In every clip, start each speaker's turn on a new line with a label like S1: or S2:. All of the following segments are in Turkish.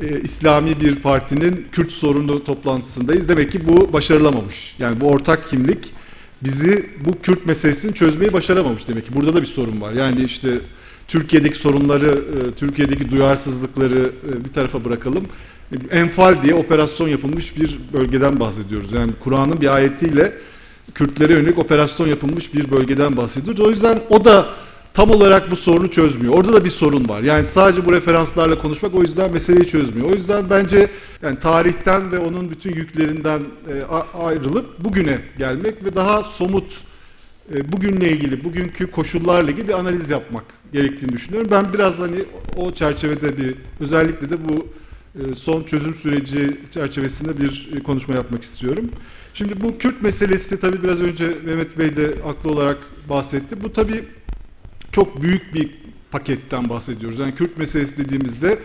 S1: İslami bir partinin Kürt sorunu toplantısındayız. Demek ki bu başarılamamış. Yani bu ortak kimlik bizi bu Kürt meselesini çözmeyi başaramamış demek ki. Burada da bir sorun var. Yani işte Türkiye'deki sorunları, Türkiye'deki duyarsızlıkları bir tarafa bırakalım. Enfal diye operasyon yapılmış bir bölgeden bahsediyoruz. Yani Kur'an'ın bir ayetiyle Kürtlere yönelik operasyon yapılmış bir bölgeden bahsediyoruz. O yüzden o da tam olarak bu sorunu çözmüyor. Orada da bir sorun var. Yani sadece bu referanslarla konuşmak o yüzden meseleyi çözmüyor. O yüzden bence yani tarihten ve onun bütün yüklerinden ayrılıp bugüne gelmek ve daha somut bugünle ilgili, bugünkü koşullarla ilgili bir analiz yapmak gerektiğini düşünüyorum. Ben biraz hani o çerçevede özellikle de bu son çözüm süreci çerçevesinde bir konuşma yapmak istiyorum. Şimdi bu Kürt meselesi tabii biraz önce Mehmet Bey de haklı olarak bahsetti. Bu tabii çok büyük bir paketten bahsediyoruz. Yani Kürt meselesi dediğimizde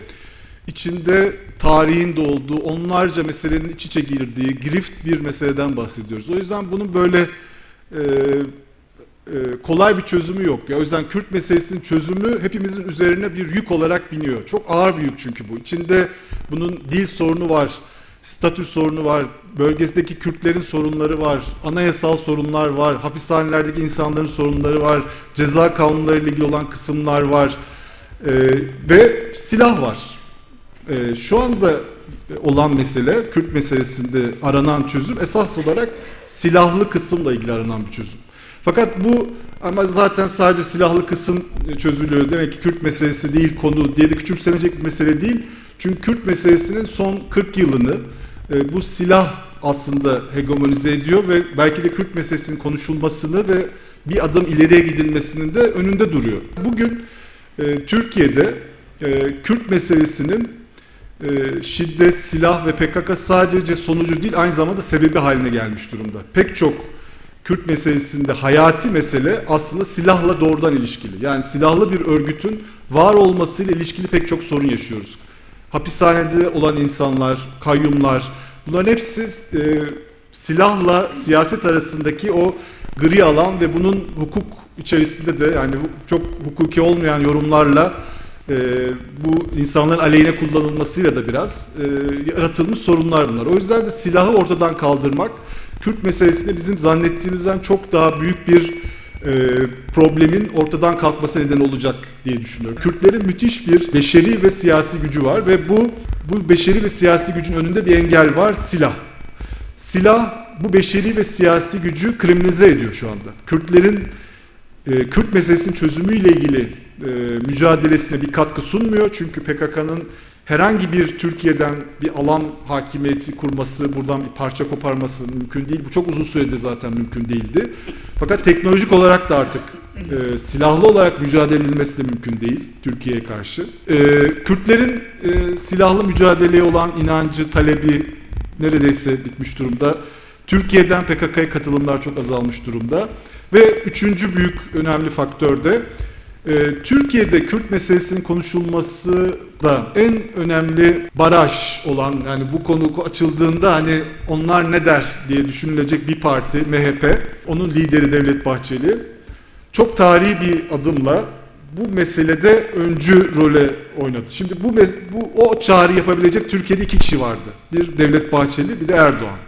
S1: içinde tarihin de olduğu, onlarca meselenin iç içe girdiği, girift bir meseleden bahsediyoruz. O yüzden bunun böyle kolay bir çözümü yok. O yüzden Kürt meselesinin çözümü hepimizin üzerine bir yük olarak biniyor. Çok ağır bir yük çünkü bu. İçinde bunun dil sorunu var, statü sorunu var, bölgesindeki Kürtlerin sorunları var, anayasal sorunlar var, hapishanelerdeki insanların sorunları var, ceza kanunlarıyla ilgili olan kısımlar var ve silah var. Şu anda olan mesele, Kürt meselesinde aranan çözüm esas olarak silahlı kısımla ilgili aranan bir çözüm. Fakat bu ama zaten sadece silahlı kısım çözülüyor. Demek ki Kürt meselesi değil konu diye de küçümsenecek bir mesele değil. Çünkü Kürt meselesinin son 40 yılını bu silah aslında hegemonize ediyor ve belki de Kürt meselesinin konuşulmasını ve bir adım ileriye gidilmesinin de önünde duruyor. Bugün Türkiye'de Kürt meselesinin şiddet, silah ve PKK sadece sonucu değil aynı zamanda sebebi haline gelmiş durumda. Pek çok Kürt meselesinde hayati mesele aslında silahla doğrudan ilişkili. Yani silahlı bir örgütün var olmasıyla ilişkili pek çok sorun yaşıyoruz. Hapishanede olan insanlar, kayyumlar, bunların hepsi silahla siyaset arasındaki o gri alan ve bunun hukuk içerisinde de yani çok hukuki olmayan yorumlarla bu insanların aleyhine kullanılmasıyla da biraz yaratılmış sorunlar bunlar. O yüzden de silahı ortadan kaldırmak Kürt meselesinde bizim zannettiğimizden çok daha büyük bir problemin ortadan kalkması neden olacak diye düşünüyorum. Kürtlerin müthiş bir beşeri ve siyasi gücü var ve bu beşeri ve siyasi gücün önünde bir engel var, silah. Silah bu beşeri ve siyasi gücü kriminalize ediyor şu anda. Kürtlerin Kürt meselesinin çözümüyle ilgili mücadelesine bir katkı sunmuyor. Çünkü PKK'nın herhangi bir Türkiye'den bir alan hakimiyeti kurması, buradan bir parça koparması mümkün değil. Bu çok uzun süredir zaten mümkün değildi. Fakat teknolojik olarak da artık silahlı olarak mücadele edilmesi de mümkün değil Türkiye'ye karşı. Kürtlerin silahlı mücadeleye olan inancı, talebi neredeyse bitmiş durumda. Türkiye'den PKK'ya katılımlar çok azalmış durumda. Ve üçüncü büyük önemli faktör de Türkiye'de Kürt meselesinin konuşulması da en önemli baraj olan, yani bu konu açıldığında hani onlar ne der diye düşünülecek bir parti MHP, onun lideri Devlet Bahçeli çok tarihi bir adımla bu meselede öncü role oynadı. Şimdi o çağrı yapabilecek Türkiye'de iki kişi vardı. Bir Devlet Bahçeli, bir de Erdoğan.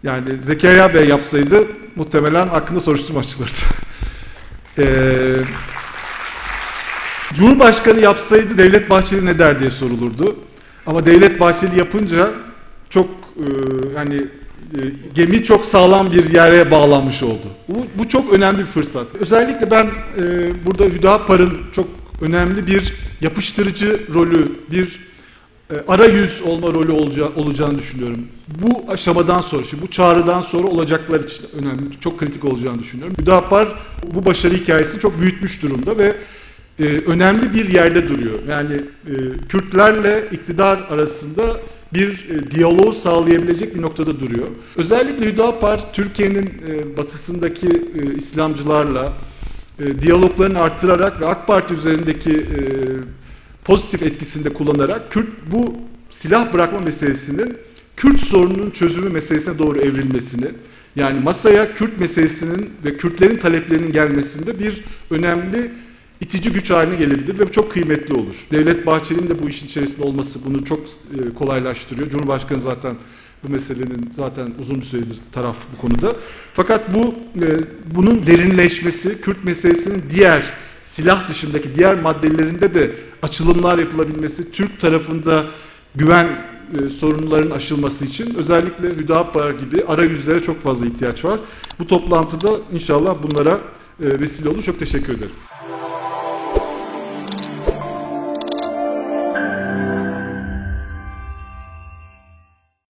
S1: Yani Zekeriya Bey yapsaydı muhtemelen hakkında soruşturma açılırdı. Cumhurbaşkanı yapsaydı Devlet Bahçeli ne der diye sorulurdu. Ama Devlet Bahçeli yapınca çok gemi çok sağlam bir yere bağlanmış oldu. Bu çok önemli bir fırsat. Özellikle ben burada Hüdapar'ın çok önemli bir yapıştırıcı rolü, bir arayüz olma rolü olacağını düşünüyorum. Bu aşamadan sonra, bu çağrıdan sonra olacaklar için önemli, çok kritik olacağını düşünüyorum. Hüdapar bu başarı hikayesini çok büyütmüş durumda ve önemli bir yerde duruyor. Yani Kürtlerle iktidar arasında bir diyaloğu sağlayabilecek bir noktada duruyor. Özellikle Hüdapar, Türkiye'nin batısındaki İslamcılarla diyaloglarını artırarak ve AK Parti üzerindeki pozitif etkisini de kullanarak bu silah bırakma meselesinin Kürt sorununun çözümü meselesine doğru evrilmesini, yani masaya Kürt meselesinin ve Kürtlerin taleplerinin gelmesinde bir önemli itici güç haline gelebilir ve bu çok kıymetli olur. Devlet Bahçeli'nin de bu işin içerisinde olması bunu çok kolaylaştırıyor. Cumhurbaşkanı zaten bu meselenin zaten uzun bir süredir taraf bu konuda. Fakat bunun derinleşmesi, Kürt meselesinin diğer silah dışındaki diğer maddelerinde de açılımlar yapılabilmesi, Türk tarafında güven sorunların aşılması için özellikle Hüdapar gibi arayüzlere çok fazla ihtiyaç var. Bu toplantıda inşallah bunlara vesile olur. Çok teşekkür ederim.